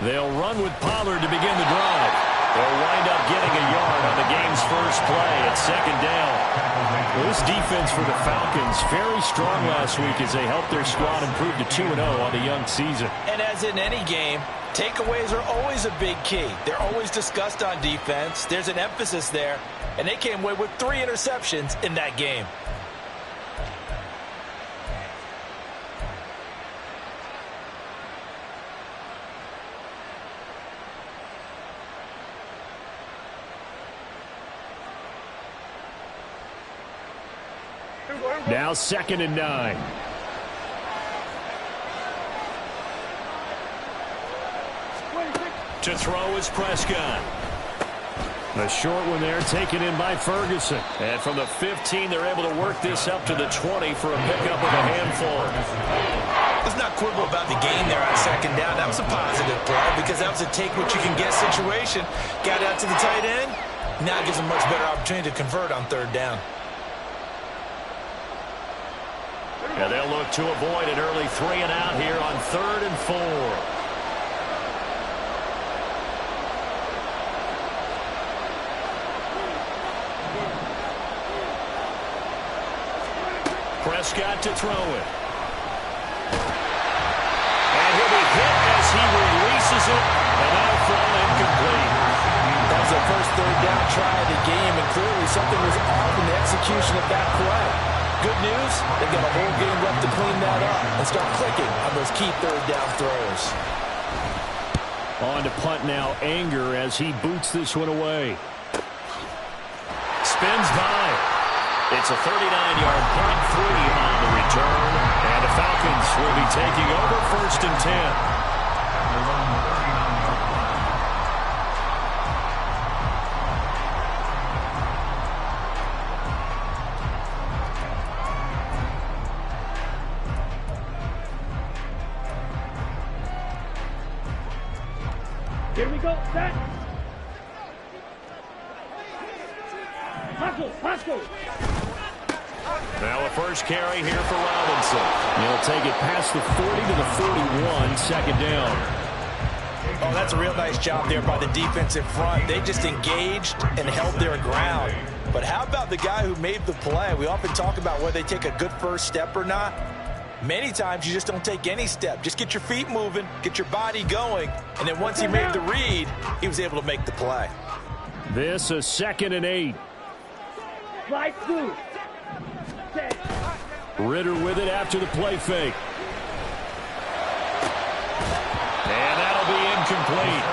They'll run with Pollard to begin the drive. They'll wind up getting a yard on the game's first play at second down. Well, this defense for the Falcons, very strong last week as they helped their squad improve to 2-0 on the young season. And as in any game, takeaways are always a big key. They're always discussed on defense. There's an emphasis there, and they came away with 3 interceptions in that game. Now 2nd and 9. To throw is Prescott. A short one there taken in by Ferguson. And from the 15, they're able to work this up to the 20 for a pickup of a handful. Let's not quibble about the gain there on second down. That was a positive play because that was a take-what-you-can-get situation. Got out to the tight end. Now gives them much better opportunity to convert on 3rd down. And they'll look to avoid an early 3 and out here on 3rd and 4. Prescott to throw it. And he'll be hit as he releases it, and that'll fall incomplete. That was their first 3rd down try of the game, and clearly something was off in the execution of that play. Good news, they've got a whole game left to clean that up and start clicking on those key 3rd down throws. On to punt now, Anger as he boots this one away. Spins by. It's a 39-yard punt, 3 on the return, and the Falcons will be taking over 1st and 10. Here we go, set. Hustle. Now a first carry here for Robinson. He'll take it past the 40 to the 41, 2nd down. Oh, that's a real nice job there by the defensive front. They just engaged and held their ground. But how about the guy who made the play? We often talk about whether they take a good first step or not. Many times you just don't take any step. Just get your feet moving, get your body going, and then once he made the read, he was able to make the play. This a 2nd and 8. Slide through. Ritter with it after the play fake. And that'll be incomplete.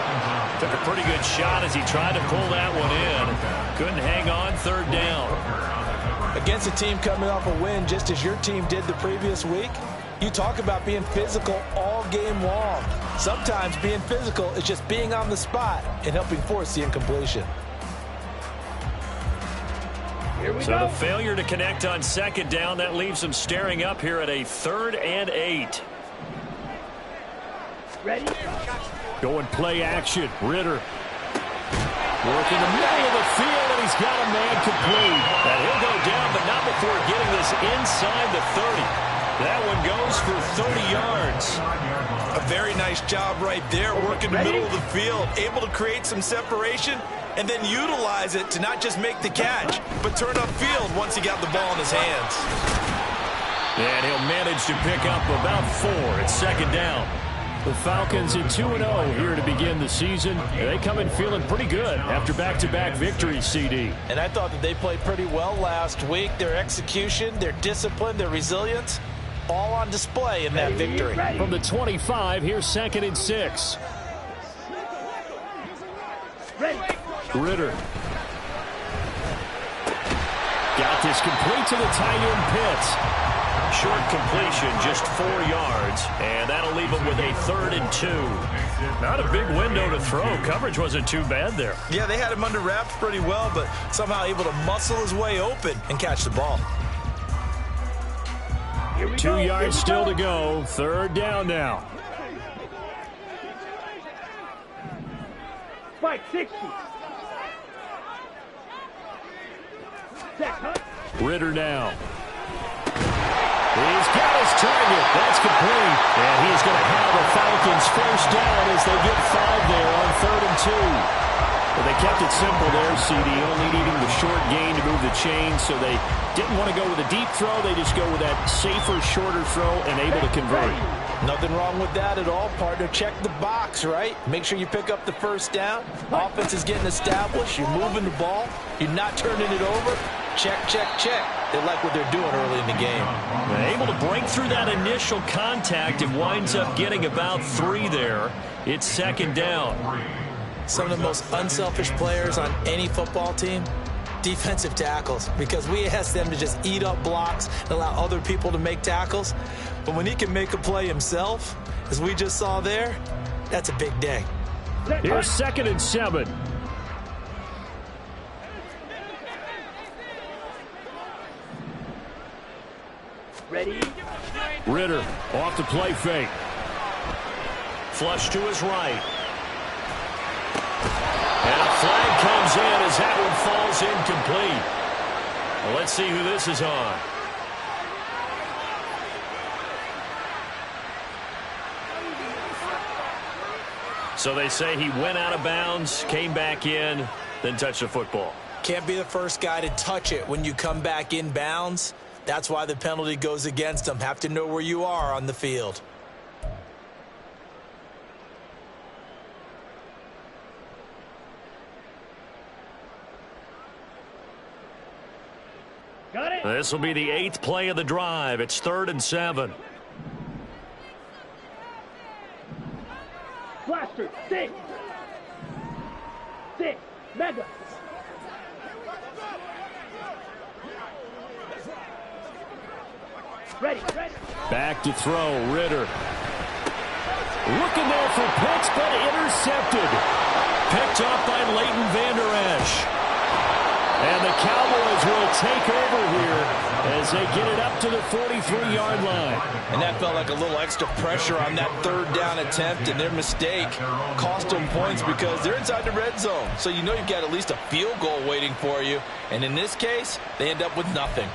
Took a pretty good shot as he tried to pull that one in. Couldn't hang on 3rd down. Against a team coming off a win just as your team did the previous week, you talk about being physical all game long. Sometimes being physical is just being on the spot and helping force the incompletion. So the failure to connect on 2nd down, that leaves them staring up here at a 3rd and 8. Ready? Going play action. Ritter. Working the middle of the field, and he's got a man complete. And he'll go down, but not before getting this inside the 30. That one goes for 30 yards. A very nice job right there, working the middle of the field, able to create some separation, and then utilize it to not just make the catch, but turn upfield once he got the ball in his hands. And he'll manage to pick up about 4 at 2nd down. The Falcons at 2-0 here to begin the season. They come in feeling pretty good after back-to-back victories, CD. And I thought that they played pretty well last week. Their execution, their discipline, their resilience, all on display in that victory. From the 25, here's 2nd and 6. Ritter. Got this complete to the tight end Pitts. Short completion, just 4 yards, and that'll leave him with a 3rd and 2. Not a big window to throw. Coverage wasn't too bad there. Yeah, they had him under wraps pretty well, but somehow able to muscle his way open and catch the ball. 2 yards still to go. 3rd down now. Spike 60. Ritter now. He's got his target. That's complete. And he's going to have the Falcons first down as they get 2. Well, they kept it simple there, CD, only needing the short gain to move the chain, so they didn't want to go with a deep throw. They just go with that safer, shorter throw and able to convert. Nothing wrong with that at all, partner. Check the box, right? Make sure you pick up the first down. Offense is getting established. You're moving the ball. You're not turning it over. Check, check, check. They like what they're doing early in the game. They're able to break through that initial contact. It winds up getting about 3 there. It's second down. Some of the most unselfish players on any football team, defensive tackles, because we ask them to just eat up blocks and allow other people to make tackles. But when he can make a play himself, as we just saw there, that's a big day. Here's 2nd and 7. Ready? Ritter off the play fake. Flush to his right. And a flag comes in as that one falls incomplete. Well, let's see who this is on. So they say he went out of bounds, came back in, then touched the football. Can't be the first guy to touch it when you come back in bounds. That's why the penalty goes against him. Have to know where you are on the field. Got it. This will be the 8th play of the drive. It's 3rd and 7. Blaster. 6. 6. Mega. Ready. Back to throw, Ritter. Looking there for picks, but intercepted. Picked off by Leighton Vander Esch. And the Cowboys will take over here as they get it up to the 43-yard line. And that felt like a little extra pressure on that 3rd down attempt, and their mistake cost them points because they're inside the red zone. So you know you've got at least a field goal waiting for you. And in this case, they end up with nothing.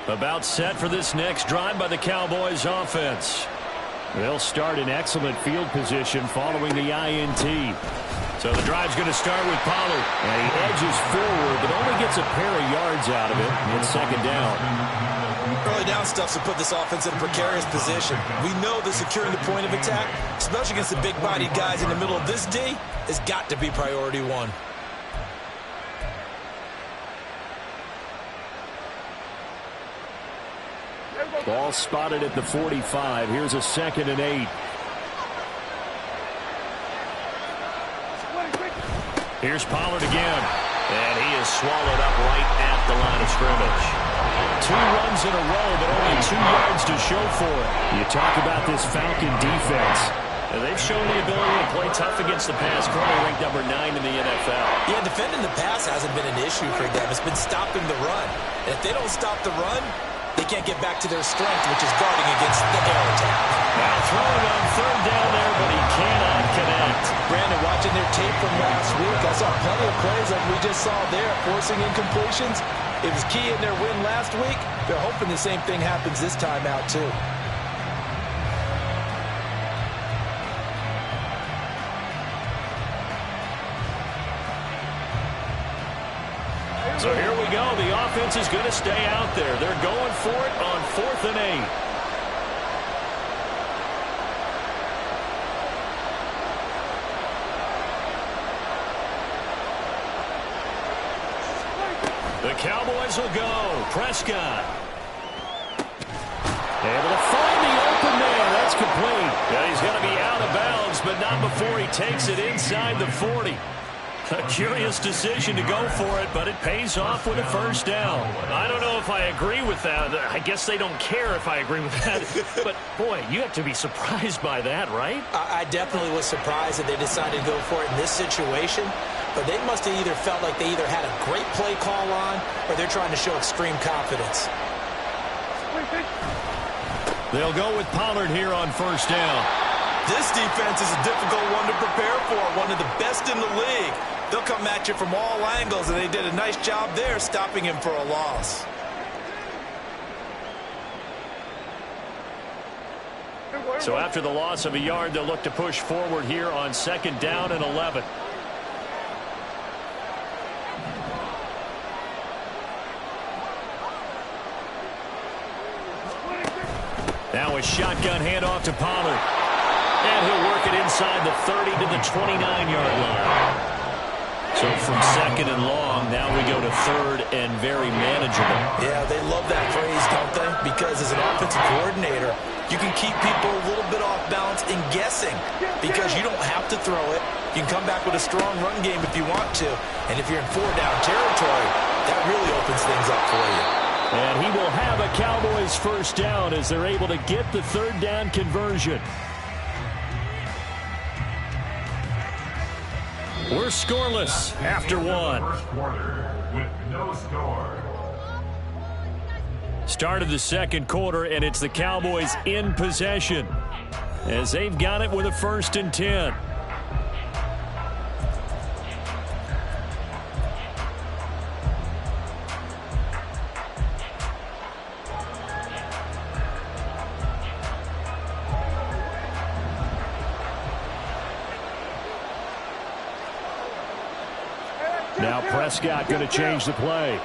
About set for this next drive by the Cowboys offense. They'll start in excellent field position following the INT. So the drive's going to start with Pollard. And he edges forward, but only gets a pair of yards out of it. It's 2nd down. Early down stuff's to put this offense in a precarious position. We know that securing the point of attack, especially against the big-bodied guys in the middle of this D, has got to be priority 1. Ball spotted at the 45. Here's a 2nd and 8. Here's Pollard again. And he is swallowed up right at the line of scrimmage. 2 runs in a row, but only 2 yards to show for it. You talk about this Falcon defense. And they've shown the ability to play tough against the pass. Currently ranked number 9 in the NFL. Yeah, defending the pass hasn't been an issue for them. It's been stopping the run. And if they don't stop the run, they can't get back to their strength, which is guarding against the air attack. Now throwing on 3rd down there, but he cannot connect. Brandon, watching their tape from last week, I saw plenty of plays like we just saw there, forcing incompletions. It was key in their win last week. They're hoping the same thing happens this time out, too. So here we go. The offense is going to stay out there. They're going for it on 4th and 8. The Cowboys will go. Prescott. Able to find the open man. That's complete. Yeah, he's going to be out of bounds, but not before he takes it inside the 40. A curious decision to go for it, but it pays off with a 1st down. I don't know if I agree with that. I guess they don't care if I agree with that. But, boy, you have to be surprised by that, right? I definitely was surprised that they decided to go for it in this situation. But they must have either felt like they either had a great play call on or they're trying to show extreme confidence. They'll go with Pollard here on 1st down. This defense is a difficult one to prepare for, one of the best in the league. They'll come at you from all angles, and they did a nice job there stopping him for a loss. So after the loss of a yard, they'll look to push forward here on 2nd down and 11. Now a shotgun handoff to Pollard. And he'll work it inside the 30 to the 29-yard line. So from 2nd and long, now we go to 3rd and very manageable. Yeah, they love that phrase, don't they? Because as an offensive coordinator, you can keep people a little bit off balance and guessing because you don't have to throw it. You can come back with a strong run game if you want to. And if you're in 4-down territory, that really opens things up for you. And he will have a Cowboys first down as they're able to get the 3rd down conversion. We're scoreless after one. First quarter with no score. Start of the 2nd quarter, and it's the Cowboys in possession as they've got it with a 1st and 10. Now Prescott going to change the play.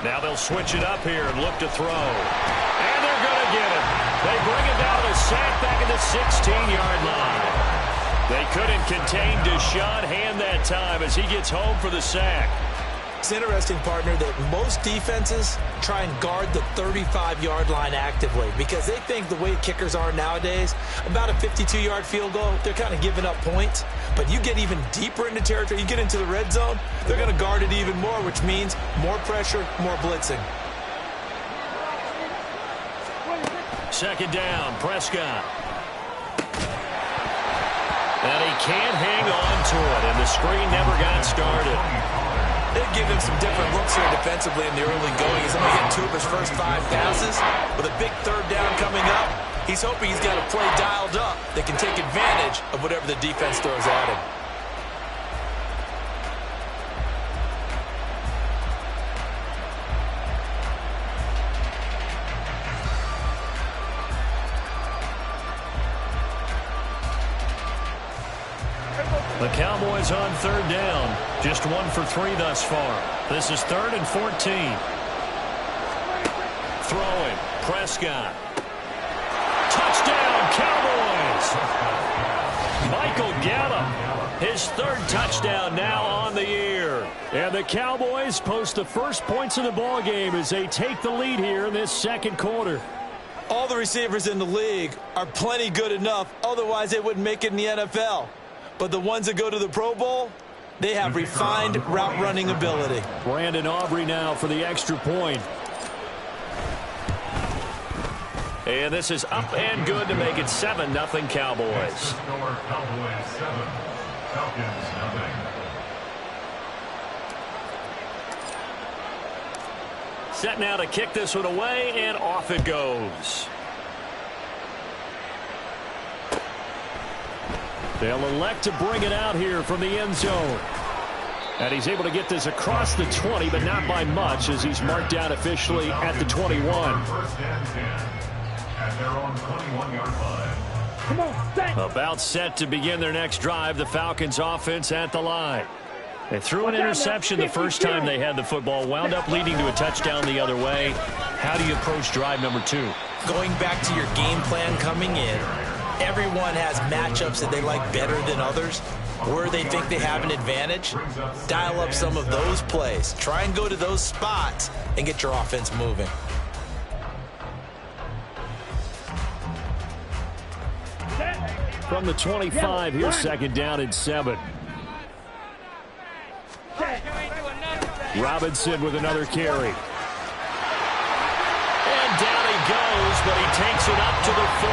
Now they'll switch it up here and look to throw. And they're going to get it. They bring it down to a sack back at the 16-yard line. They couldn't contain Deshaun Hand that time as he gets home for the sack. It's interesting, partner, that most defenses try and guard the 35-yard line actively because they think the way kickers are nowadays, about a 52-yard field goal, they're kind of giving up points. But you get even deeper into territory, you get into the red zone, they're going to guard it even more, which means more pressure, more blitzing. 2nd down, Prescott. And he can't hang on to it, and the screen never got started. They give him some different looks here defensively in the early going. He's only getting 2 of his first 5 passes. With a big 3rd down coming up, he's hoping he's got a play dialed up that can take advantage of whatever the defense throws at him. The Cowboys on 3rd down. Just 1 for 3 thus far. This is 3rd and 14. Throwing. Prescott. Touchdown, Cowboys! Michael Gallup. His 3rd touchdown now on the year. And the Cowboys post the first points of the ball game as they take the lead here in this 2nd quarter. All the receivers in the league are plenty good enough. Otherwise, they wouldn't make it in the NFL. But the ones that go to the Pro Bowl, they have refined route running ability. Brandon Aubrey now for the extra point. And this is up and good to make it 7-0 Cowboys. Score Cowboys 7, Falcons 0. Set now to kick this one away, and off it goes. They'll elect to bring it out here from the end zone. And he's able to get this across the 20, but not by much as he's marked out officially at the 21. 1st and 10 at their own 21-yard line. Come on, set. About set to begin their next drive, the Falcons offense at the line. They threw an interception the first time they had the football, wound up leading to a touchdown the other way. How do you approach drive number 2? Going back to your game plan coming in, everyone has matchups that they like better than others. Where they think they have an advantage, dial up some of those plays. Try and go to those spots and get your offense moving. From the 25, here's 2nd down and 7. Robinson with another carry. And down he goes, but he takes it up to the 40.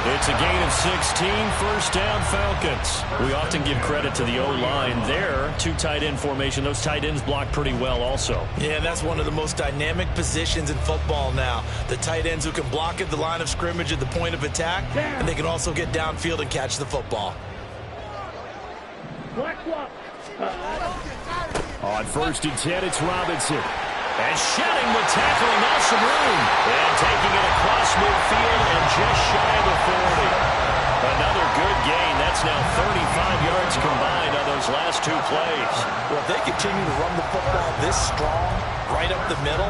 It's a gain of 16, first down Falcons. We often give credit to the O-line there. Two tight end formation. Those tight ends block pretty well also. Yeah, that's one of the most dynamic positions in football now. The tight ends who can block at the line of scrimmage at the point of attack, and they can also get downfield and catch the football. On 1st and 10, it's Robinson. And shedding the tackle, and now some room. And taking it across midfield and just shy of the 40. Another good gain. That's now 35 yards combined on those last two plays. Well, if they continue to run the football this strong, right up the middle,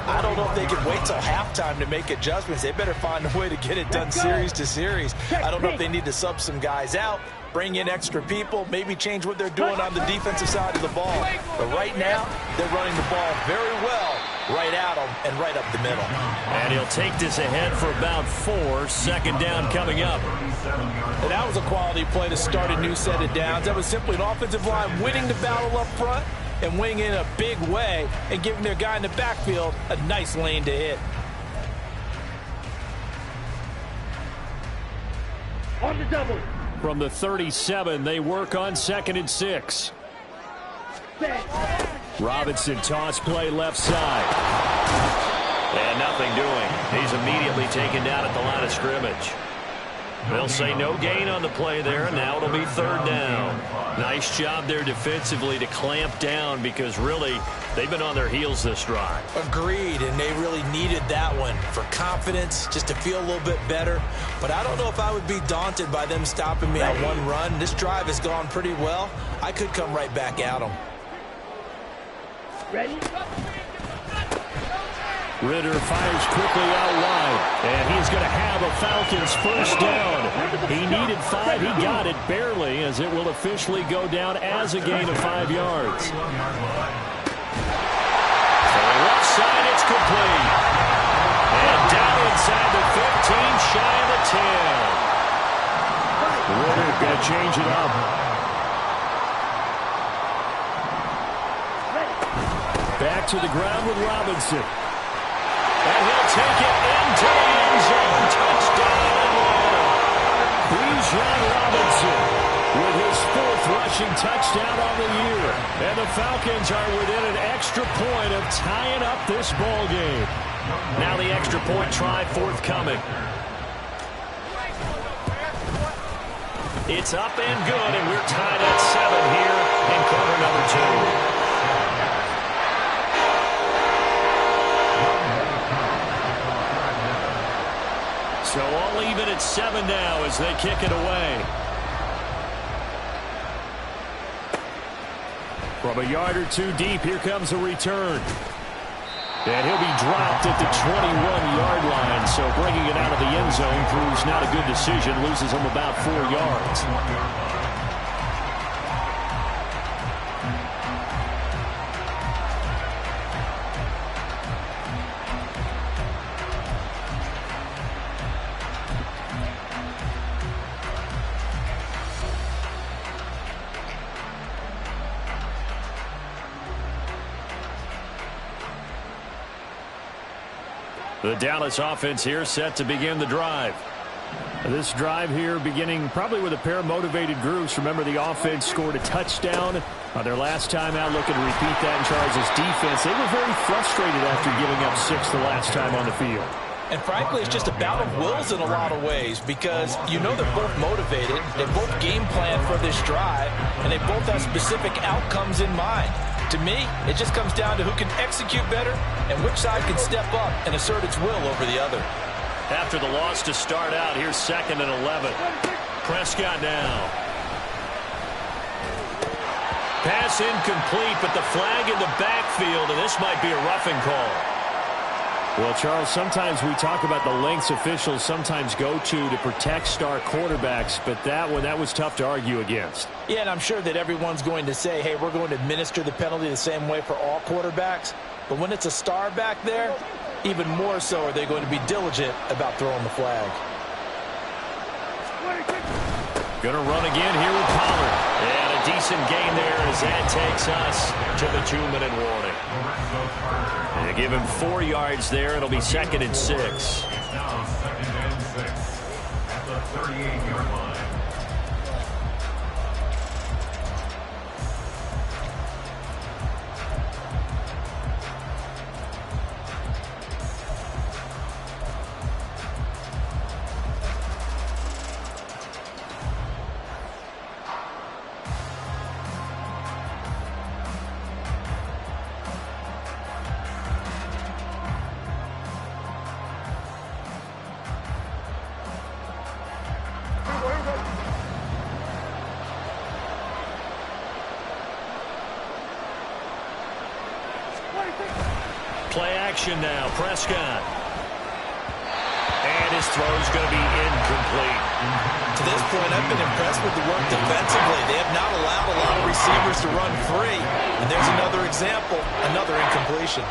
I don't know if they can wait till halftime to make adjustments. They better find a way to get it done series to series. I don't know if they need to sub some guys out, bring in extra people, maybe change what they're doing on the defensive side of the ball. But right now, they're running the ball very well right at them and right up the middle. And he'll take this ahead for about 4. Second down coming up. And that was a quality play to start a new set of downs. That was simply an offensive line winning the battle up front and winning in a big way and giving their guy in the backfield a nice lane to hit. On the double. From the 37, they work on 2nd and 6. Robinson toss play left side. And nothing doing. He's immediately taken down at the line of scrimmage. They'll say no gain on the play there. Now it'll be 3rd down. Nice job there defensively to clamp down because really they've been on their heels this drive. Agreed, and they really needed that one for confidence, just to feel a little bit better. But I don't know if I would be daunted by them stopping me on one run. This drive has gone pretty well. I could come right back at them. Ready? Ritter fires quickly out wide, and he's going to have a Falcons first down. He needed 5. He got it barely, as it will officially go down as a gain of 5 yards. To the left side, it's complete. And down inside the 15, shy of the 10. Ritter going to change it up. Back to the ground with Robinson. And he'll take it into the end zone. Touchdown. Bijan Robinson with his 4th rushing touchdown on the year. And the Falcons are within an extra point of tying up this ball game. Now the extra point try forthcoming. It's up and good, and we're tied at 7 here in quarter number 2. So all even at 7 now as they kick it away. From a yard or 2 deep, here comes a return. And he'll be dropped at the 21-yard line. So bringing it out of the end zone proves not a good decision. Loses him about 4 yards. The Dallas offense here set to begin the drive. This drive here beginning probably with a pair of motivated groups. Remember, the offense scored a touchdown on their last time out, looking to repeat that in Charles' defense. They were very frustrated after giving up 6 the last time on the field. And frankly, it's just a bout of wills in a lot of ways because you know they're both motivated, they both game plan for this drive, and they both have specific outcomes in mind. To me, it just comes down to who can execute better and which side can step up and assert its will over the other. After the loss to start out, here's 2nd and 11. Prescott now. Pass incomplete, but the flag in the backfield, and this might be a roughing call. Well, Charles, sometimes we talk about the lengths officials sometimes go to protect star quarterbacks, but that was tough to argue against. Yeah, and I'm sure that everyone's going to say, hey, we're going to administer the penalty the same way for all quarterbacks. But when it's a star back there, even more so are they going to be diligent about throwing the flag. Going to run again here with Pollard. And a decent gain there as that takes us to the 2-minute warning. And give him 4 yards there. It'll be 2nd and 6. 38-yard line. Play action now. Prescott. And his throw's going to be incomplete. To this point, I've been impressed with the work defensively. They have not allowed a lot of receivers to run free. And there's another example, another incompletion.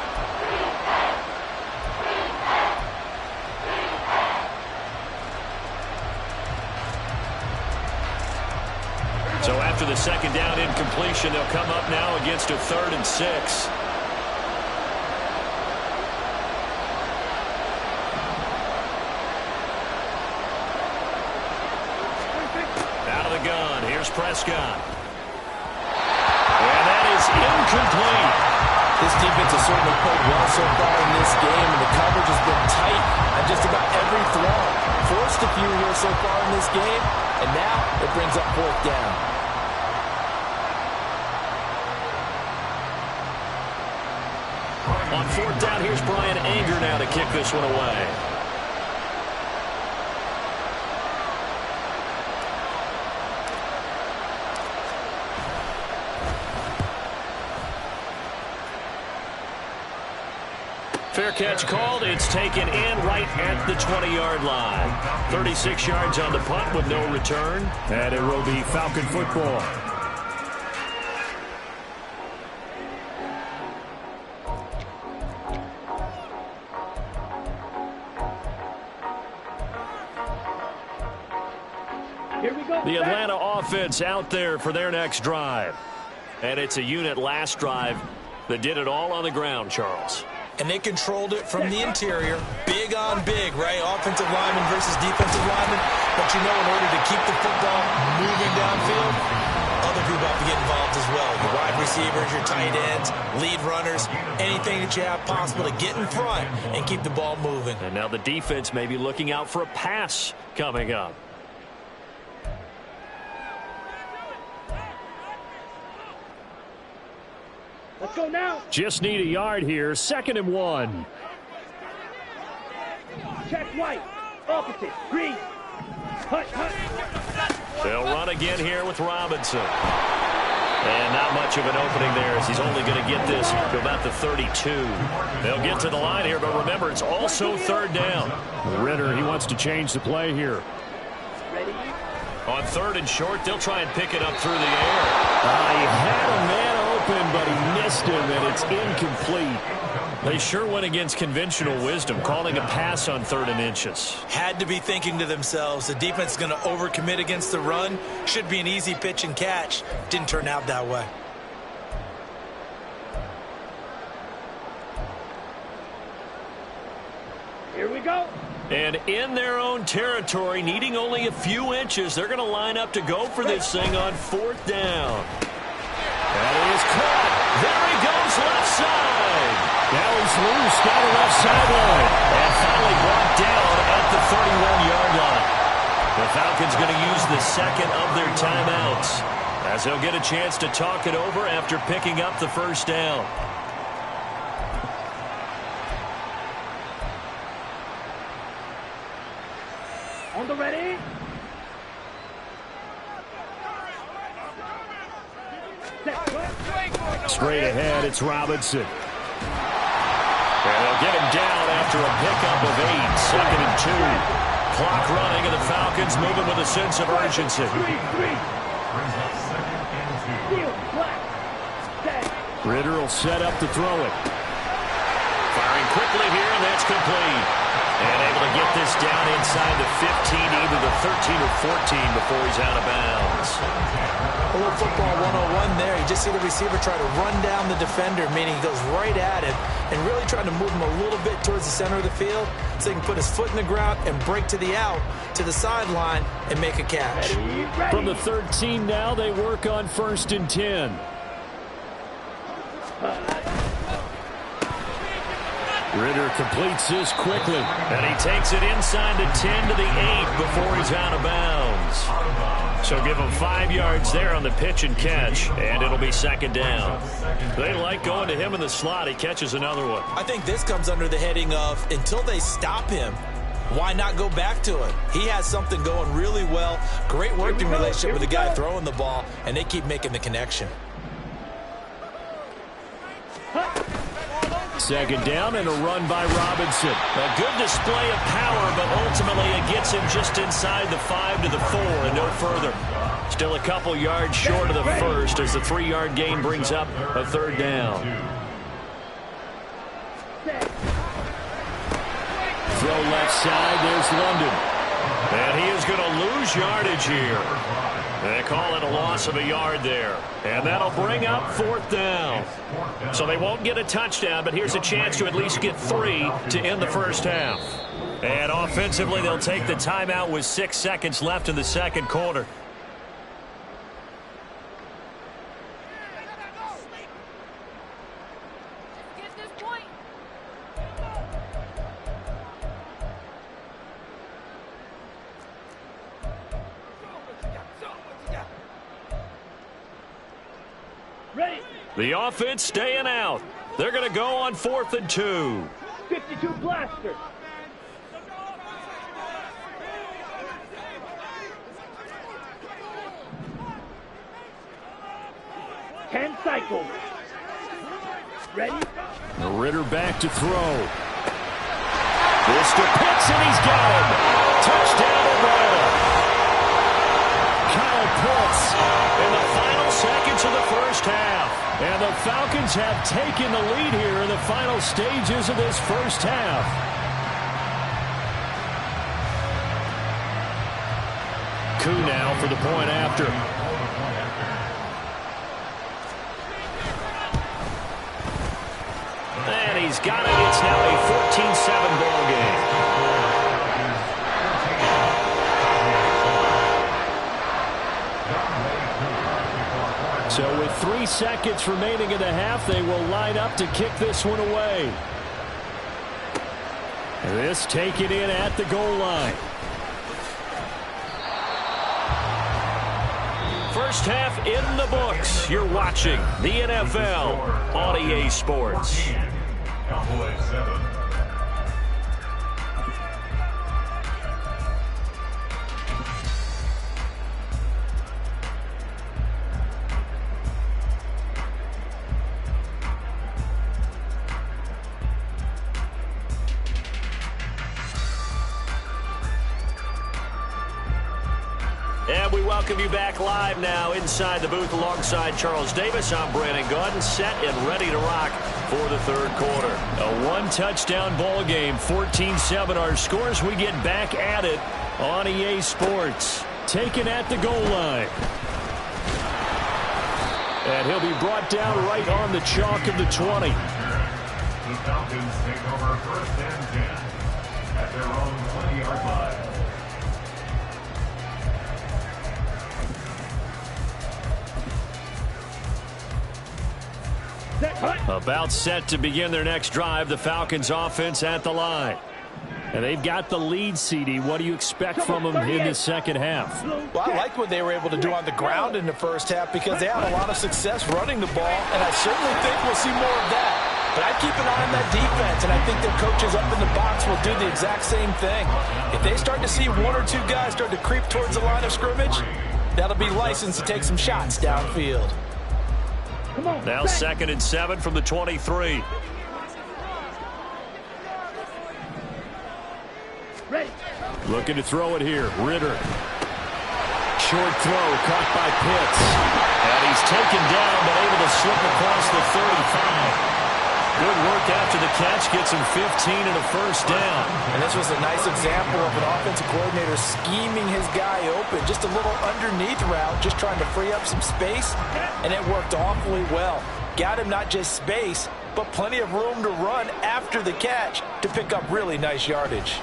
So after the second down incompletion, they'll come up now against a 3rd and 6. Gun. Here's Prescott. And that is incomplete. This defense has certainly played well so far in this game, and the coverage has been tight on just about every throw. Forced a few here so far in this game, and now it brings up 4th down. On 4th down, here's Brian Anger now to kick this one away. Fair catch called. It's taken in right at the 20-yard line. 36 yards on the punt with no return. And it will be Falcon football. Here we go. The Atlanta offense out there for their next drive. And it's a unit last drive that did it all on the ground, Charles. And they controlled it from the interior. Big on big, right? Offensive lineman versus defensive lineman. But you know, in order to keep the football moving downfield, other people have to get involved as well. Your wide receivers, your tight ends, lead runners, anything that you have possible to get in front and keep the ball moving. And now the defense may be looking out for a pass coming up. Let's go now. Just need a yard here. 2nd and 1. Check white. Opposite. Green. Hut, hut. They'll run again here with Robinson. And not much of an opening there as he's only going to get this to about the 32. They'll get to the line here, but remember, it's also 3rd down. Ritter, he wants to change the play here. Ready? On 3rd and short, they'll try and pick it up through the air. He had a man open, but he missed him, and it's incomplete. They sure went against conventional wisdom, calling a pass on 3rd and inches. Had to be thinking to themselves, the defense is going to overcommit against the run. Should be an easy pitch and catch. Didn't turn out that way. Here we go. And in their own territory, needing only a few inches, they're going to line up to go for this thing on 4th down. That is caught. There he goes, left side. Now he's loose, down the left sideline. And finally brought down at the 31-yard line. The Falcons going to use the 2nd of their timeouts as they'll get a chance to talk it over after picking up the 1st down. On the ready. Straight ahead, it's Robinson. And they'll get him down after a pickup of 8. 2nd and 2. Clock running, and the Falcons moving with a sense of urgency. Ritter will set up to throw it. Firing quickly here, and that's complete. And able to get this down inside the 15, either the 13 or 14 before he's out of bounds. A little football 101 there. You just see the receiver try to run down the defender, meaning he goes right at him and really trying to move him a little bit towards the center of the field so he can put his foot in the ground and break to the out, to the sideline, and make a catch. From the 13 now, they work on 1st and 10. Ritter completes this quickly. And he takes it inside the 10 to the 8 before he's out of bounds. So give him 5 yards there on the pitch and catch, and it'll be 2nd down. They like going to him in the slot. He catches another one. I think this comes under the heading of until they stop him, why not go back to it? He has something going really well. Great working relationship with the guy throwing the ball, and they keep making the connection. 2nd down and a run by Robinson. A good display of power, but ultimately it gets him just inside the 5 to the 4 and no further. Still a couple yards short of the first as the 3-yard gain brings up a 3rd down. Throw left side, there's London. And he is going to lose yardage here. They call it a loss of a yard there. And that'll bring up 4th down. So they won't get a touchdown, but here's a chance to at least get 3 to end the first half. And offensively, they'll take the timeout with 6 seconds left in the 2nd quarter. The offense staying out. They're going to go on 4th and 2. 52 blaster. Ten cycles. Ready? Ritter back to throw. This to Pitts, and he's got him. Touchdown Atlanta. Kyle Pitts in the final seconds of the first half. And the Falcons have taken the lead here in the final stages of this first half. Koo now for the point after. And he's got it. It's now a 14-7 ball game. So with 3 seconds remaining in the half, they will line up to kick this one away. This taken in at the goal line. First half in the books. You're watching the NFL on EA Sports. Cowboys 7. And we welcome you back live now inside the booth alongside Charles Davis. I'm Brandon Gaudin, set and ready to rock for the 3rd quarter. A 1-touchdown ball game, 14-7 our scores. We get back at it on EA Sports. Taken at the goal line. And he'll be brought down right on the chalk of the 20. The Falcons take over 1st and 10 at their own 20-yard line. About set to begin their next drive, the Falcons offense at the line. And they've got the lead, CD. What do you expect from them in the 2nd half? Well, I like what they were able to do on the ground in the first half because they had a lot of success running the ball, and I certainly think we'll see more of that. But I keep an eye on that defense, and I think their coaches up in the box will do the exact same thing. If they start to see 1 or 2 guys start to creep towards the line of scrimmage, that'll be licensed to take some shots downfield. Now 2nd and 7 from the 23. Ready. Looking to throw it here. Ritter. Short throw caught by Pitts. And he's taken down but able to slip across the 35. Good work after the catch. Gets him 15 and a first down. And this was a nice example of an offensive coordinator scheming his guy open. Just a little underneath route, just trying to free up some space, and it worked awfully well. Got him not just space, but plenty of room to run after the catch to pick up really nice yardage.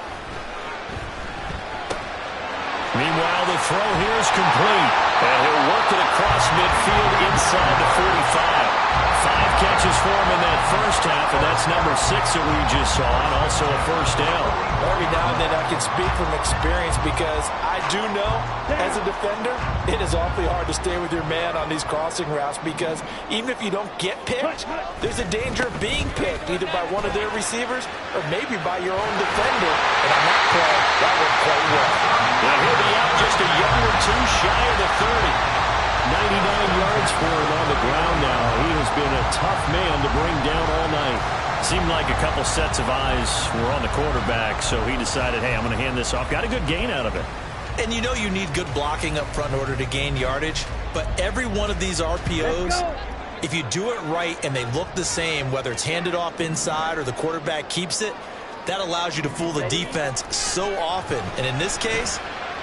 Meanwhile, the throw here is complete. And he'll work it across midfield inside the 45. 5 catches for him in that first half, and that's number 6 that we just saw, and also a first down. Every now and then I can speak from experience because I do know, as a defender, it is awfully hard to stay with your man on these crossing routes because even if you don't get picked, there's a danger of being picked either by one of their receivers or maybe by your own defender. And on that play, that went quite well. And he'll be out just a yard or two shy of the 30. 99 yards for him on the ground now. He has been a tough man to bring down all night. Seemed like a couple sets of eyes were on the quarterback, so he decided, hey, I'm going to hand this off. Got a good gain out of it. And you know you need good blocking up front in order to gain yardage, but every one of these RPOs, if you do it right and they look the same, whether it's handed off inside or the quarterback keeps it, that allows you to fool the defense so often. And in this case,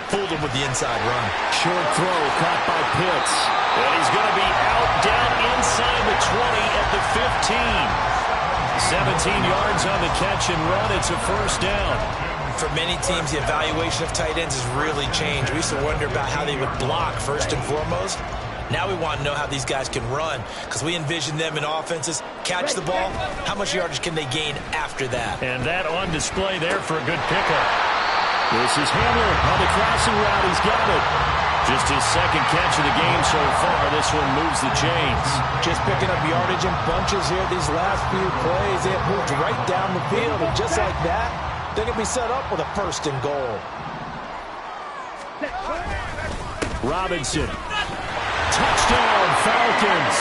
fooled him with the inside run. Short throw caught by Pitts. And he's going to be out down inside the 20 at the 15. 17 yards on the catch and run. It's a first down. For many teams, the evaluation of tight ends has really changed. We used to wonder about how they would block first and foremost. Now we want to know how these guys can run because we envision them in offenses. Catch the ball. How much yardage can they gain after that? And that on display there for a good pickup. This is Hamler on the crossing route. He's got it. Just his second catch of the game so far. This one moves the chains. Just picking up yardage in bunches here these last few plays. They have moved right down the field. And just like that, they're going to be set up with a first and goal. Robinson. Touchdown, Falcons.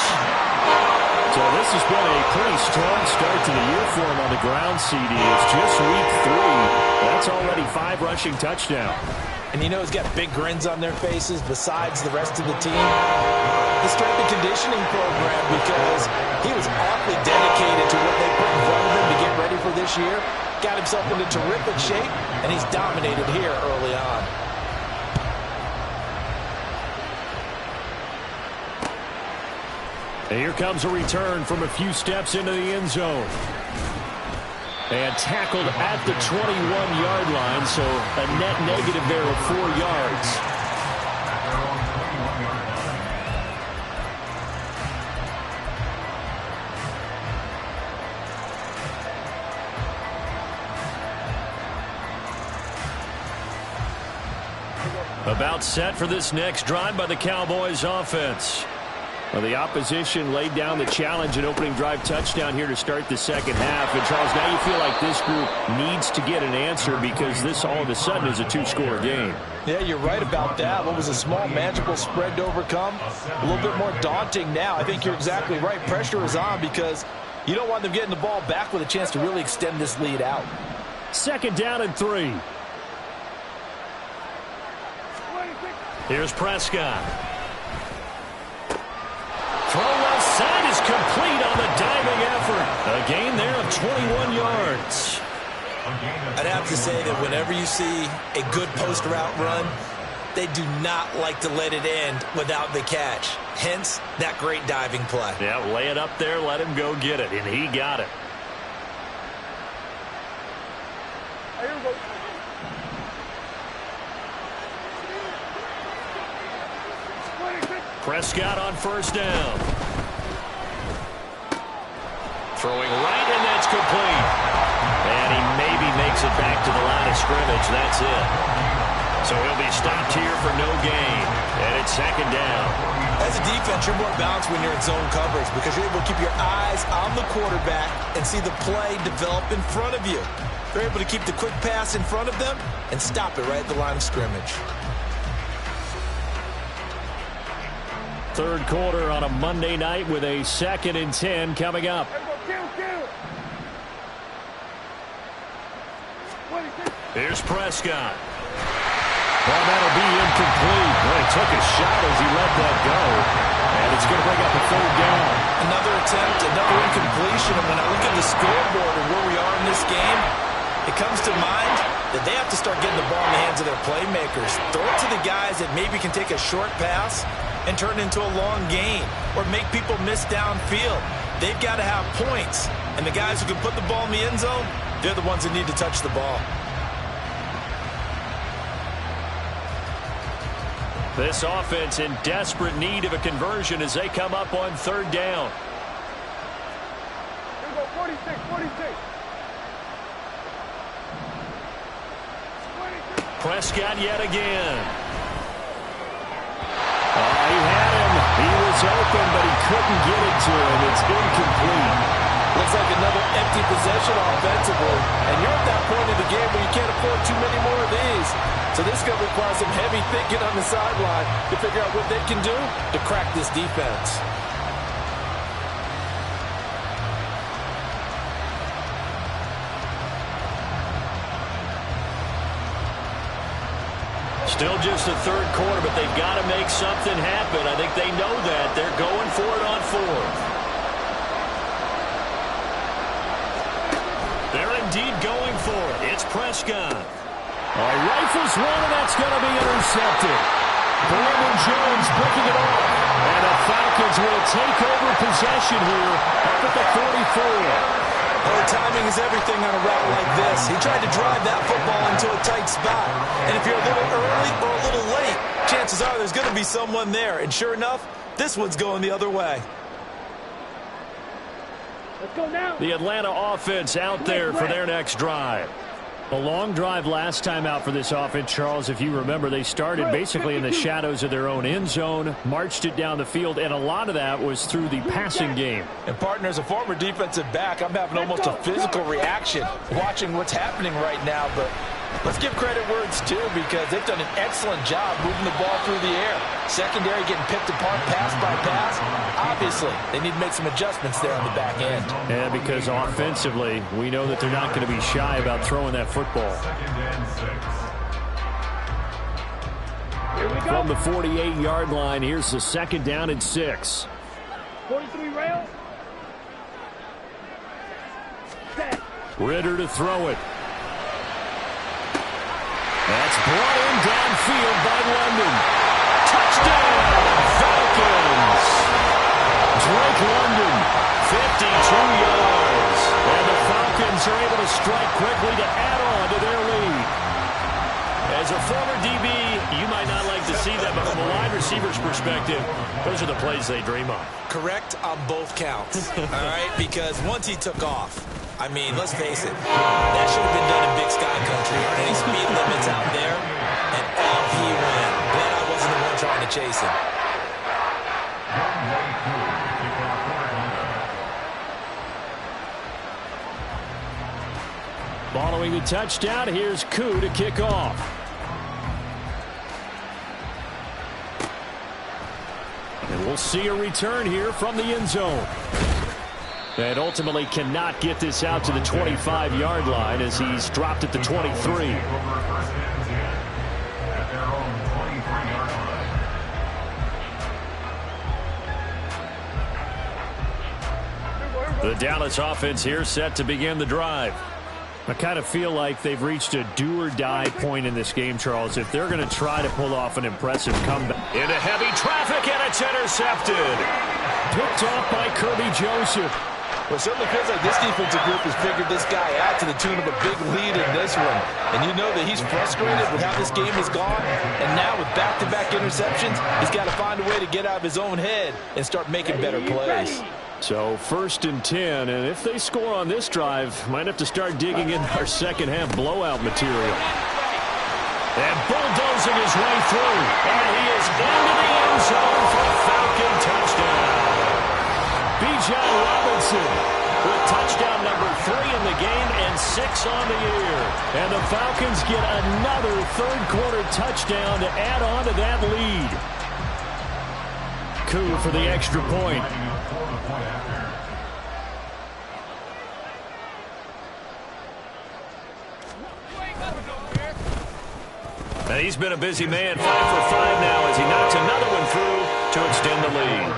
So this has been a pretty strong start to the year for him on the ground, CD. It's just week 3. That's already 5 rushing touchdowns. And you know he's got big grins on their faces besides the rest of the team. The strength and conditioning program because he was awfully dedicated to what they put in front of him to get ready for this year. Got himself into terrific shape, and he's dominated here early on. And here comes a return from a few steps into the end zone. And tackled at the 21-yard line, so a net negative there of 4 yards. About set for this next drive by the Cowboys offense. Well, the opposition laid down the challenge and opening drive touchdown here to start the second half. And, Charles, now you feel like this group needs to get an answer because this all of a sudden is a 2-score game. Yeah, you're right about that. What was a small, manageable spread to overcome? A little bit more daunting now. I think you're exactly right. Pressure is on because you don't want them getting the ball back with a chance to really extend this lead out. Second down and 3. Here's Prescott. Throw left side is complete on the diving effort. A gain there of 21 yards. I'd have to say that whenever you see a good post route run, they do not like to let it end without the catch. Hence, that great diving play. Yeah, lay it up there, let him go get it, and he got it. Prescott on first down. Throwing right, and that's complete. And he maybe makes it back to the line of scrimmage. That's it. So he'll be stopped here for no gain. And it's second down. As a defense, you're more balanced when you're in zone coverage because you're able to keep your eyes on the quarterback and see the play develop in front of you. They're able to keep the quick pass in front of them and stop it right at the line of scrimmage. Third quarter on a Monday night with a 2nd and 10 coming up. Here's Prescott. Well, that'll be incomplete. Well, he took a shot as he let that go. And it's going to bring up a third down. Another attempt, another incompletion. And when I look at the scoreboard and where we are in this game, it comes to mind that they have to start getting the ball in the hands of their playmakers. Throw it to the guys that maybe can take a short pass and turn it into a long gain or make people miss downfield. They've got to have points. And the guys who can put the ball in the end zone, they're the ones that need to touch the ball. This offense in desperate need of a conversion as they come up on third down. Here we go, 46, 46. Prescott yet again. He had him. He was open, but he couldn't get it to him. It's incomplete. Looks like another empty possession offensively. And you're at that point in the game where you can't afford too many more of these. So this is going to require some heavy thinking on the sideline to figure out what they can do to crack this defense. Still just the third quarter, but they've got to make something happen. I think they know that. They're going for it on fourth. They're indeed going for it. It's Prescott. Rifles one, and that's going to be intercepted. Brandon Jones breaking it off. And the Falcons will take over possession here up at the 44. Well, timing is everything on a route like this. He tried to drive that football into a tight spot. And if you're a little early or a little late, chances are there's going to be someone there. And sure enough, this one's going the other way. Let's go now. The Atlanta offense out there for their next drive. A long drive last time out for this offense, Charles. If you remember, they started basically in the shadows of their own end zone, marched it down the field, and a lot of that was through the passing game. And, partner, as a former defensive back, I'm having almost a physical reaction watching what's happening right now. But let's give credit where it's due because they've done an excellent job moving the ball through the air. Secondary getting picked apart pass by pass. Obviously, they need to make some adjustments there on the back end. Yeah, because offensively, we know that they're not going to be shy about throwing that football. Here we go. From the 48-yard line, here's the second down and 6. 43 rail. Set. Ritter to throw it. That's brought in downfield by London. Touchdown, Falcons. Drake London, 52 yards. And the Falcons are able to strike quickly to add on to their lead. As a former DB, you might not like to see that, but from a wide receiver's perspective, those are the plays they dream of. Correct on both counts, all right? Because once he took off, I mean, let's face it, that should have been done in Big Sky Country. Any speed limits out there, and out he went. Glad I wasn't the one trying to chase him. Following the touchdown, here's Koo to kick off. And we'll see a return here from the end zone. And ultimately cannot get this out to the 25-yard line as he's dropped at the 23. The Dallas offense here set to begin the drive. I kind of feel like they've reached a do-or-die point in this game, Charles. If they're going to try to pull off an impressive comeback. Into heavy traffic, and it's intercepted. Picked off by Kirby Joseph. Well, it certainly feels like this defensive group has figured this guy out to the tune of a big lead in this one. And you know that he's frustrated with how this game has gone. And now with back-to-back interceptions, he's got to find a way to get out of his own head and start making better plays. So 1st and 10, and if they score on this drive, might have to start digging in our second-half blowout material. And bulldozing his way through, and he is into the end zone for a Falcon touchdown. Bijan Robinson with touchdown number 3 in the game and 6 on the year. And the Falcons get another third-quarter touchdown to add on to that lead. Koo for the extra point. And he's been a busy man, 5 for 5 now as he knocks another one through to extend the lead.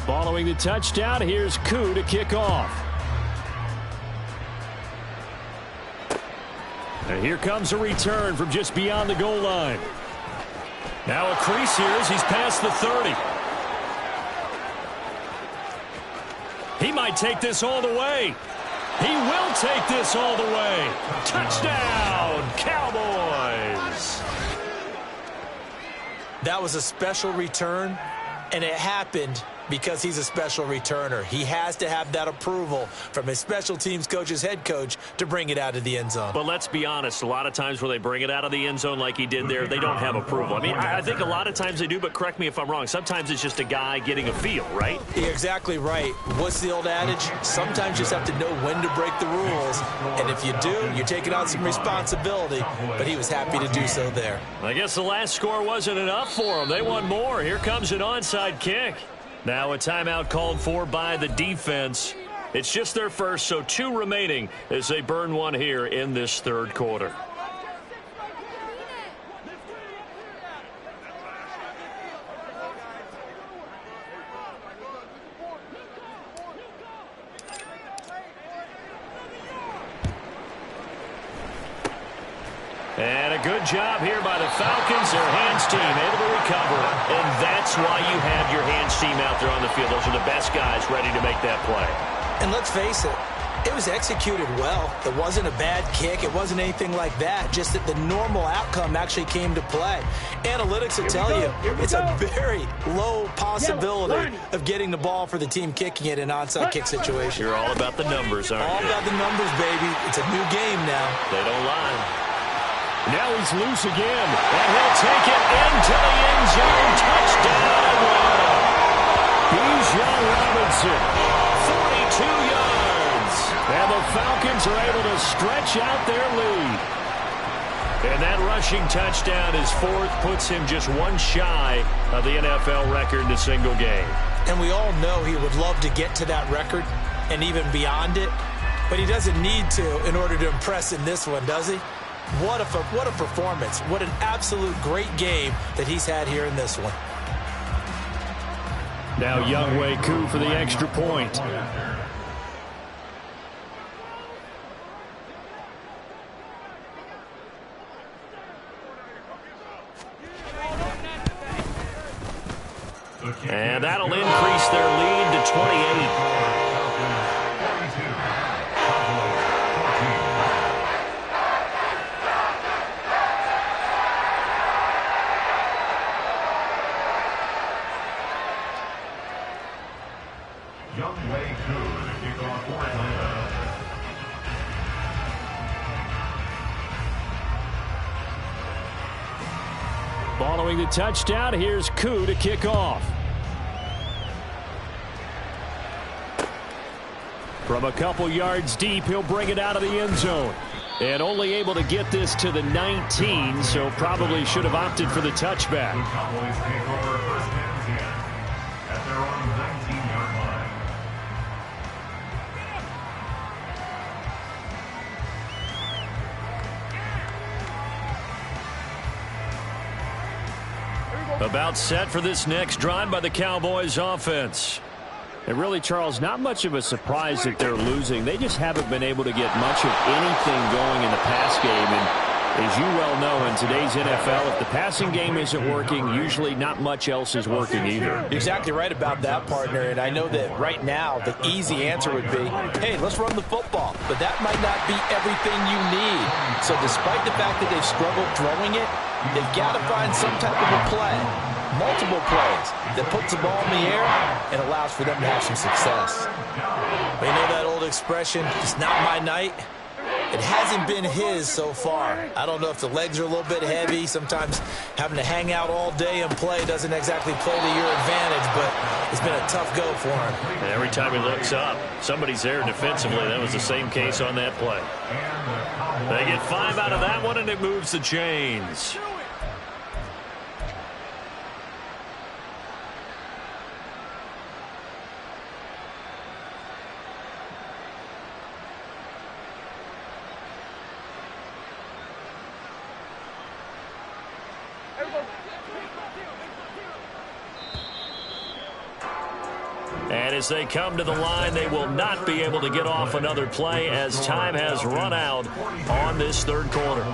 Following the touchdown, here's Koo to kick off. And here comes a return from just beyond the goal line. Now a crease here as he's past the 30. He might take this all the way. He will take this all the way. Touchdown, Cowboys! That was a special return, and it happened because he's a special returner. He has to have that approval from his special teams coach's head coach to bring it out of the end zone. But let's be honest, a lot of times when they bring it out of the end zone like he did there, they don't have approval. I mean, I think a lot of times they do, but correct me if I'm wrong. Sometimes it's just a guy getting a feel, right? You're exactly right. What's the old adage? Sometimes you just have to know when to break the rules. And if you do, you're taking on some responsibility. But he was happy to do so there. I guess the last score wasn't enough for them. They want more. Here comes an onside kick. Now a timeout called for by the defense. It's just their first, so 2 remaining as they burn one here in this third quarter. And a good job here by the Falcons. Their hands team able to recover. And that's why you have your hands team out there on the field. Those are the best guys ready to make that play. And let's face it, it was executed well. It wasn't a bad kick. It wasn't anything like that. Just that the normal outcome actually came to play. Analytics will tell you it's a very low possibility of getting the ball for the team kicking it in an onside kick situation. You're all about the numbers, aren't you? All about the numbers, baby. It's a new game now. They don't lie. Now he's loose again, and he'll take it into the end zone. Touchdown, Atlanta. Bijan Robinson, 42 yards. And the Falcons are able to stretch out their lead. And that rushing touchdown is 4th, puts him just 1 shy of the NFL record in a single game. And we all know he would love to get to that record and even beyond it, but he doesn't need to in order to impress in this one, does he? What a performance. What an absolute great game that he's had here in this one. Now Younghoe Koo for the extra point. And that'll increase their lead to 28. Following the touchdown, here's Koo to kick off. From a couple yards deep, he'll bring it out of the end zone. And only able to get this to the 19, so probably should have opted for the touchback. The Cowboys take over first and 10 at their own 19-yard line. About set for this next drive by the Cowboys offense. And really, Charles, not much of a surprise that they're losing. They just haven't been able to get much of anything going in the pass game. And as you well know, in today's NFL, if the passing game isn't working, usually not much else is working either. You're exactly right about that, partner. And I know that right now the easy answer would be, hey, let's run the football. But that might not be everything you need. So despite the fact that they've struggled throwing it, they've got to find some type of a play, multiple plays, that puts the ball in the air and allows for them to have some success. We know that old expression, it's not my night. It hasn't been his so far. I don't know if the legs are a little bit heavy. Sometimes having to hang out all day and play doesn't exactly play to your advantage, but it's been a tough go for him. And every time he looks up, somebody's there defensively. That was the same case on that play. They get 5 out of that one, and it moves the chains. And as they come to the line, they will not be able to get off another play as time has run out on this third quarter.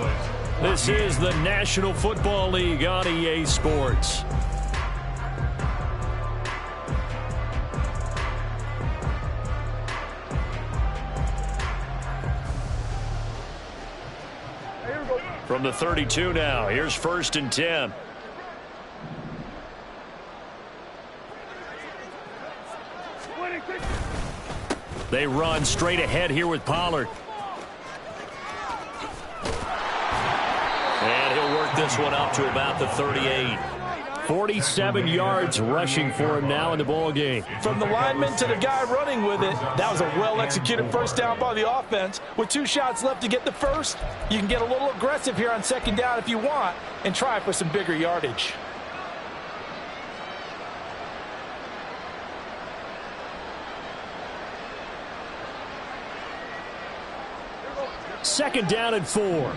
This is the National Football League on EA Sports. From the 32 now, here's 1st and 10. They run straight ahead here with Pollard. And he'll work this one up to about the 38. 47 yards rushing for him now in the ball game. From the lineman to the guy running with it, that was a well-executed first down by the offense. With 2 shots left to get the first, you can get a little aggressive here on 2nd down if you want and try for some bigger yardage. Second down and 4.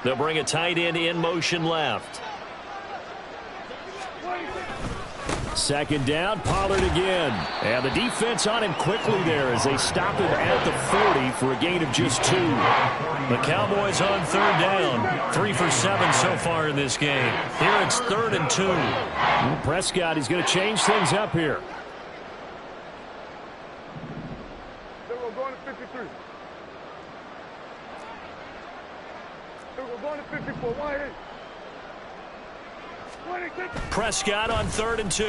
They'll bring a tight end in motion left. 2nd down, Pollard again. And the defense on him quickly there as they stop him at the 40 for a gain of just 2. The Cowboys on 3rd down. 3 for 7 so far in this game. Here it's 3rd and 2. Prescott, he's going to change things up here. Going to 53. We're going to 54. Wide in. Prescott on 3rd and 2.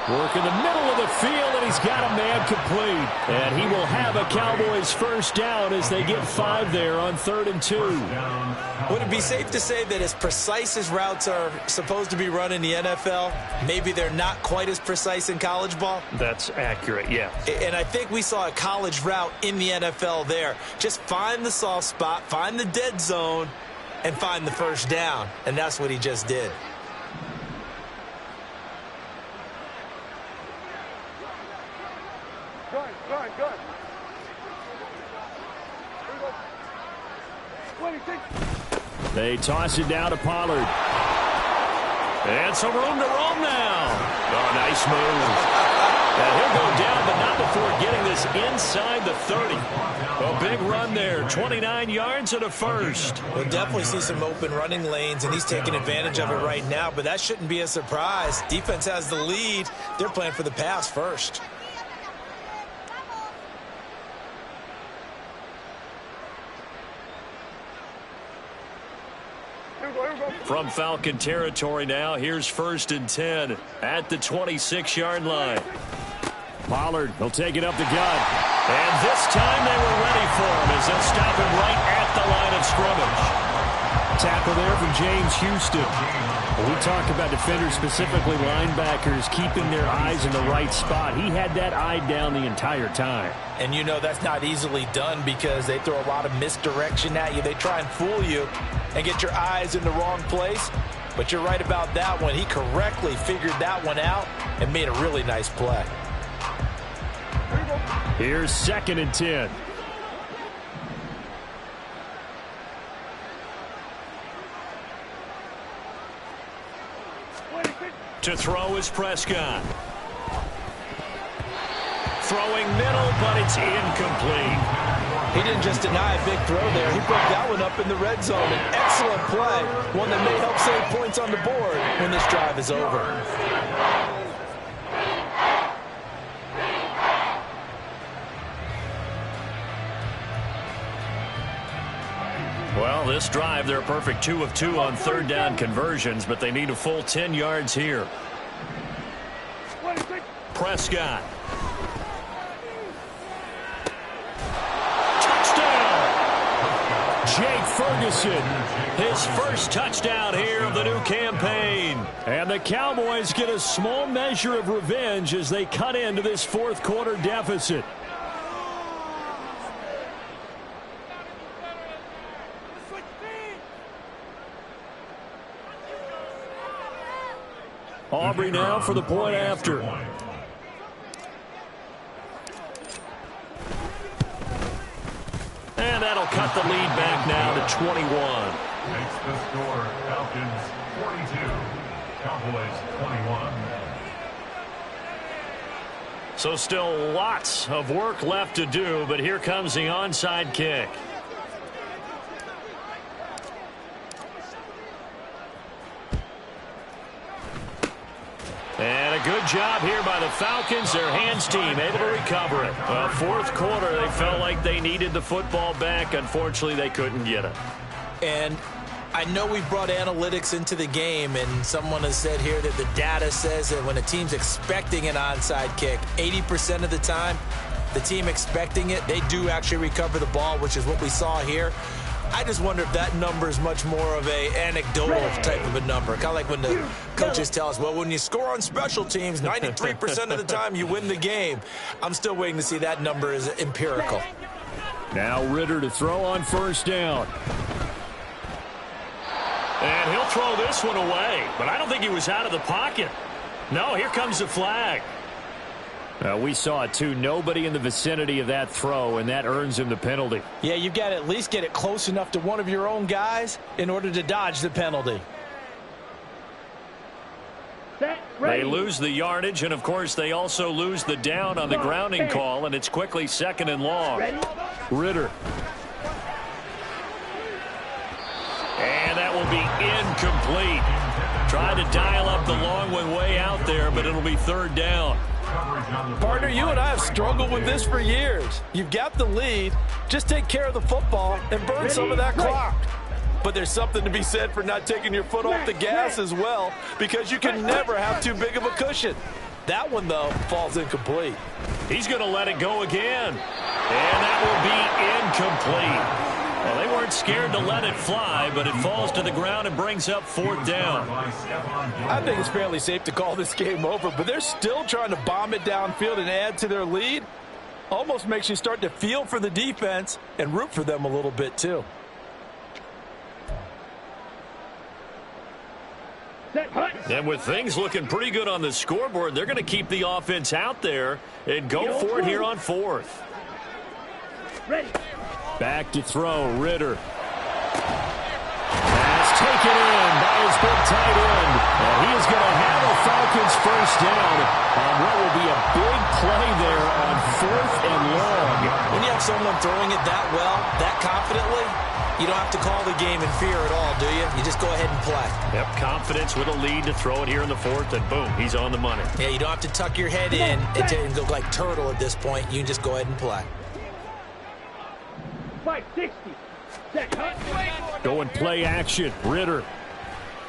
Work in the middle of the field, and he's got a man complete. And he will have a Cowboys first down as they get 5 there on 3rd and 2. Would it be safe to say that as precise as routes are supposed to be run in the NFL, maybe they're not quite as precise in college ball? That's accurate, yeah. And I think we saw a college route in the NFL there. Just find the soft spot, find the dead zone, and find the first down. And that's what he just did. Good. They toss it down to Pollard. And some room to roam now. Oh, nice move. And he'll go down, but not before getting this inside the 30. A big run there, 29 yards and a first. We'll definitely see some open running lanes, and he's taking advantage of it right now, but that shouldn't be a surprise. Defense has the lead. They're playing for the pass first. From Falcon territory now, here's 1st and 10 at the 26-yard line. Pollard, he'll take it up the gut. And this time they were ready for him as they'll stop him right at the line of scrimmage. Tackle there from James Houston. When we talk about defenders, specifically linebackers, keeping their eyes in the right spot. He had that eye down the entire time. And you know that's not easily done because they throw a lot of misdirection at you. They try and fool you and get your eyes in the wrong place. But you're right about that one. He correctly figured that one out and made a really nice play. Here's 2nd and 10. To throw is Prescott. Throwing middle, but it's incomplete. He didn't just deny a big throw there. He broke that one up in the red zone. An excellent play. One that may help save points on the board when this drive is over. Well, this drive, they're a perfect 2 of 2 on 3rd down conversions, but they need a full 10 yards here. Prescott. Touchdown! Jake Ferguson, his first touchdown here of the new campaign. And the Cowboys get a small measure of revenge as they cut into this fourth quarter deficit. Aubrey now for the point after. And that'll cut the lead back now to 21. Makes the score Falcons 42, Cowboys 21. So still lots of work left to do, but here comes the onside kick. And a good job here by the Falcons. Their hands team able to recover it. Well, fourth quarter, they felt like they needed the football back. Unfortunately, they couldn't get it. And I know we've brought analytics into the game, and someone has said here that the data says that when a team's expecting an onside kick, 80% of the time, the team expecting it, they do actually recover the ball, which is what we saw here. I just wonder if that number is much more of a anecdotal type of a number. Kind of like when the coaches tell us, well, when you score on special teams, 93% of the time you win the game. I'm still waiting to see that number is empirical. Now Ritter to throw on first down. And he'll throw this one away, but I don't think he was out of the pocket. No, here comes the flag. We saw it too. Nobody in the vicinity of that throw, and that earns him the penalty. Yeah, you've got to at least get it close enough to one of your own guys in order to dodge the penalty. They lose the yardage, and of course they also lose the down on the grounding call, and it's quickly second and long. Ritter. And that will be incomplete. Tried to dial up the long one way out there, but it'll be third down. Partner, you and I have struggled with this for years. You've got the lead. Just take care of the football and burn some of that clock. But there's something to be said for not taking your foot off the gas as well, because you can never have too big of a cushion. That one, though, falls incomplete. He's going to let it go again. And that will be incomplete. Well, they weren't scared to let it fly, but it falls to the ground and brings up fourth down. I think it's fairly safe to call this game over, but they're still trying to bomb it downfield and add to their lead. Almost makes you start to feel for the defense and root for them a little bit, too. And with things looking pretty good on the scoreboard, they're going to keep the offense out there and go for it here on fourth. Ready. Back to throw, Ritter. Pass taken in by his big tight end. And he is going to have a Falcons first down on what will be a big play there on fourth and long. When you have someone throwing it that well, that confidently, you don't have to call the game in fear at all, do you? You just go ahead and play. Yep, confidence with a lead to throw it here in the fourth, and boom, he's on the money. Yeah, you don't have to tuck your head in and go like turtle at this point. You can just go ahead and play. 560. Going play action, Ritter.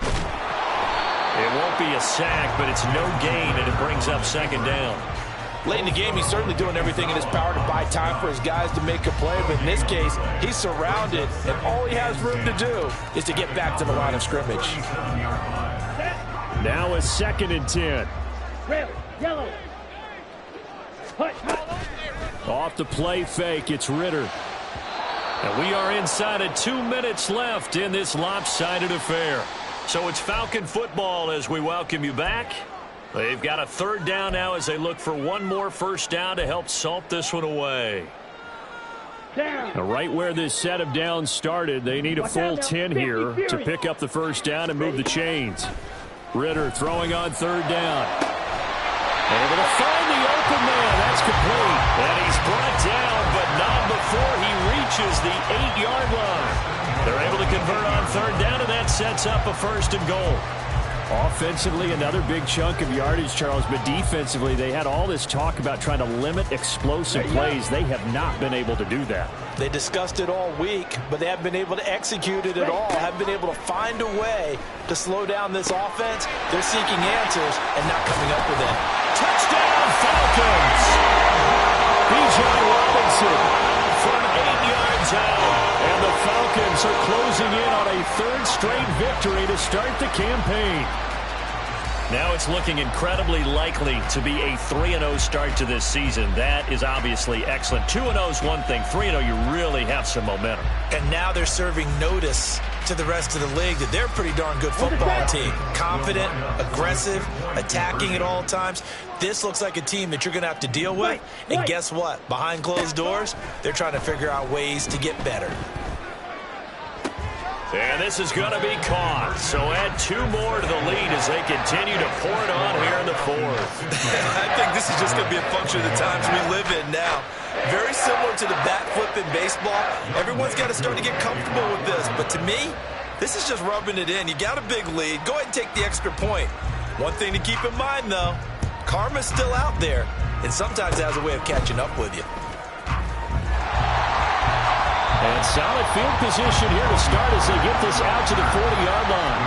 It won't be a sack, but it's no gain, and it brings up second down. Late in the game, he's certainly doing everything in his power to buy time for his guys to make a play, but in this case, he's surrounded, and all he has room to do is to get back to the line of scrimmage. Now a 2nd and 10. Red, yellow. Off the play fake, it's Ritter. And we are inside of 2 minutes left in this lopsided affair. So it's Falcon football as we welcome you back. They've got a third down now as they look for one more first down to help salt this one away. Right where this set of downs started, they need a full 10 here to pick up the first down and move the chains. Ritter throwing on third down. Able to find the open man. That's complete. And he's brought down, but not before he reaches the 8-yard line. They're able to convert on third down, and that sets up a first and goal. Offensively, another big chunk of yardage, Charles, but defensively, they had all this talk about trying to limit explosive plays. They have not been able to do that. They discussed it all week, but they haven't been able to execute it at all, haven't been able to find a way to slow down this offense. They're seeking answers and not coming up with it. Touchdown, Falcons! Bijan Robinson from 8 yards out. And the Falcons are closing in on a third straight victory to start the campaign. Now it's looking incredibly likely to be a 3-0 start to this season. That is obviously excellent. 2-0 is one thing. 3-0, you really have some momentum. And now they're serving notice to the rest of the league that they're a pretty darn good football team. Confident, aggressive, attacking at all times. This looks like a team that you're going to have to deal with. And guess what? Behind closed doors, they're trying to figure out ways to get better. And this is going to be caught. So add 2 more to the lead as they continue to pour it on here in the fourth. I think this is just going to be a function of the times we live in now. Very similar to the bat flip in baseball. Everyone's got to start to get comfortable with this. But to me, this is just rubbing it in. You got a big lead. Go ahead and take the extra point. One thing to keep in mind, though, karma's still out there, and sometimes it has a way of catching up with you. And solid field position here to start as they get this out to the 40-yard line.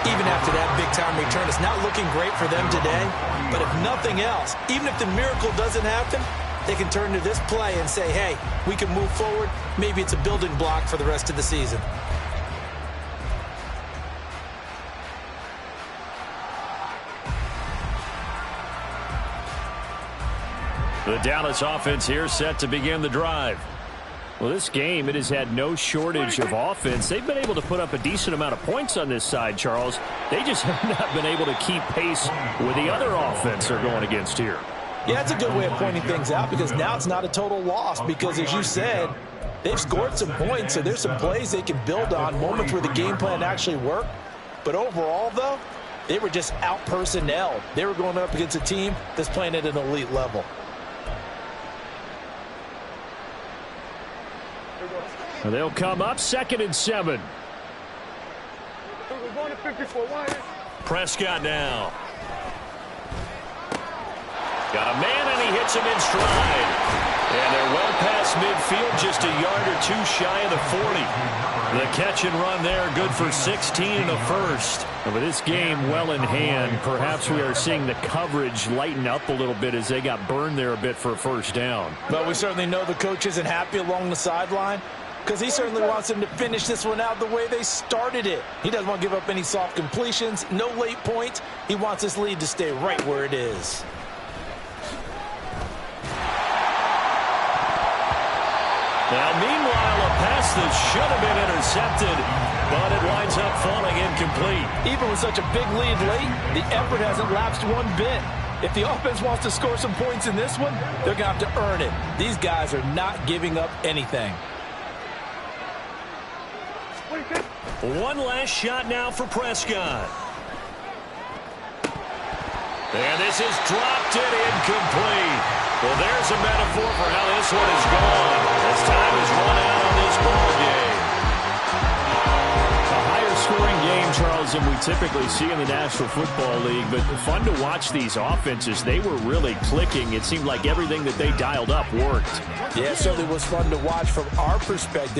Even after that big-time return, it's not looking great for them today. But if nothing else, even if the miracle doesn't happen, they can turn to this play and say, hey, we can move forward. Maybe it's a building block for the rest of the season. The Dallas offense here set to begin the drive. Well, this game, it has had no shortage of offense. They've been able to put up a decent amount of points on this side, Charles. They just have not been able to keep pace with the other offense they're going against here. Yeah, that's a good way of pointing things out because now it's not a total loss because, as you said, they've scored some points, so there's some plays they can build on, moments where the game plan actually worked. But overall, though, they were just out-personnelled. They were going up against a team that's playing at an elite level. They'll come up 2nd and 7. We're going to 54. Prescott now. Got a man, and he hits him in stride. And they're well past midfield, just a yard or 2 shy of the 40. The catch and run there, good for 16 in the first. And with this game well in hand, perhaps we are seeing the coverage lighten up a little bit as they got burned there a bit for a first down. But we certainly know the coach isn't happy along the sideline, because he certainly wants them to finish this one out the way they started it. He doesn't want to give up any soft completions, no late points. He wants this lead to stay right where it is. Now, meanwhile, a pass that should have been intercepted, but it winds up falling incomplete. Even with such a big lead late, the effort hasn't lapsed one bit. If the offense wants to score some points in this one, they're going to have to earn it. These guys are not giving up anything. One last shot now for Prescott. And this is dropped it incomplete. Well, there's a metaphor for how this one is gone as time has run out on this ball game. A higher scoring game, Charles, than we typically see in the National Football League, but fun to watch these offenses. They were really clicking. It seemed like everything that they dialed up worked. Yeah, it certainly was fun to watch from our perspective.